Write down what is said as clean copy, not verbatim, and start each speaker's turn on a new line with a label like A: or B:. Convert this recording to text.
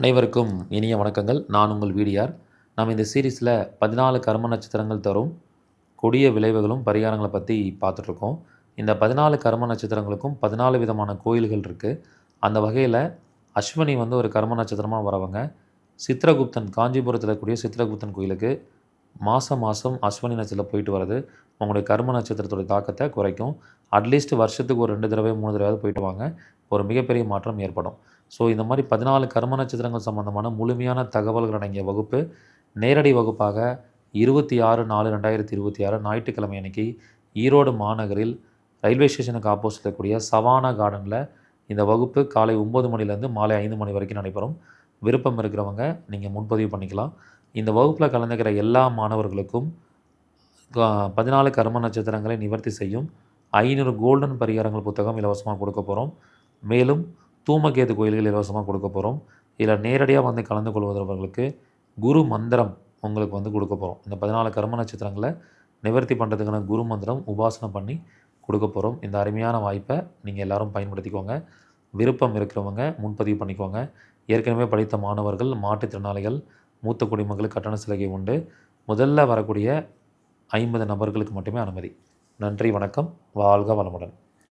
A: அனைவருக்கும் இனிய வணக்கங்கள். நான் உங்கள் வீடியார். நாம் இந்த சீரீஸில் 14 கர்ம நட்சத்திரங்கள் தரும் கொடிய விளைவுகளும் பரிகாரங்களை பற்றி பார்த்துட்ருக்கோம். இந்த 14 கர்ம நட்சத்திரங்களுக்கும் 14 விதமான கோயில்கள் இருக்குது. அந்த வகையில் அஸ்வினி ஒரு கர்ம நட்சத்திரமாக வரவங்க சித்ரகுப்தன், காஞ்சிபுரத்தில் இருக்கக்கூடிய சித்ரகுப்தன் கோயிலுக்கு மாதம் மாதம் அஸ்வினி நட்சத்திரத்தில் போயிட்டு வர்றது உங்களுடைய கர்ம நட்சத்திரத்துடைய தாக்கத்தை குறைக்கும். அட்லீஸ்ட் வருஷத்துக்கு ஒரு 2 தடவை 3 தடவையாவது போயிட்டு வாங்க. ஒரு மிகப்பெரிய மாற்றம் ஏற்படும். ஸோ இந்த மாதிரி 14 கர்ம நட்சத்திரங்கள் சம்மந்தமான முழுமையான தகவல்கள் அடங்கிய வகுப்பு நேரடி வகுப்பாக 26/4/2026 ஞாயிற்றுக்கிழமை அன்னைக்கு ஈரோடு மாநகரில் ரயில்வே ஸ்டேஷனுக்கு ஆப்போசிட்டில் இருக்கக்கூடிய சவானா கார்டனில் இந்த வகுப்பு காலை 9 மணிலேருந்து மாலை 5 மணி வரைக்கும் நடைபெறும். விருப்பம் இருக்கிறவங்க நீங்கள் முன்பதிவு பண்ணிக்கலாம். இந்த வகுப்பில் கலந்துக்கிற எல்லா மாணவர்களுக்கும் 14 கர்ம நட்சத்திரங்களை நிவர்த்தி செய்யும் 500 கோல்டன் பரிகாரங்கள் புத்தகம் இலவசமாக கொடுக்க போகிறோம். மேலும் தூமகேது கோயில்கள் இலவசமாக கொடுக்க போகிறோம். இதில் நேரடியாக கலந்து கொள்வதவர்களுக்கு குரு மந்திரம் உங்களுக்கு கொடுக்க போகிறோம். இந்த 14 கர்ம நட்சத்திரங்களை நிவர்த்தி பண்ணுறதுக்கான குரு மந்திரம் உபாசனம் பண்ணி கொடுக்க போகிறோம். இந்த அருமையான வாய்ப்பை நீங்கள் எல்லோரும் பயன்படுத்திக்கோங்க. விருப்பம் இருக்கிறவங்க முன்பதிவு பண்ணிக்கோங்க. ஏற்கனவே படித்த மாணவர்கள், மாற்றுத்திறனாளிகள், மூத்த குடிமக்களுக்கு கட்டண சலுகை உண்டு. முதல்ல வரக்கூடிய 50 நபர்களுக்கு மட்டுமே அனுமதி. நன்றி, வணக்கம். வாழ்க வளமுடன்.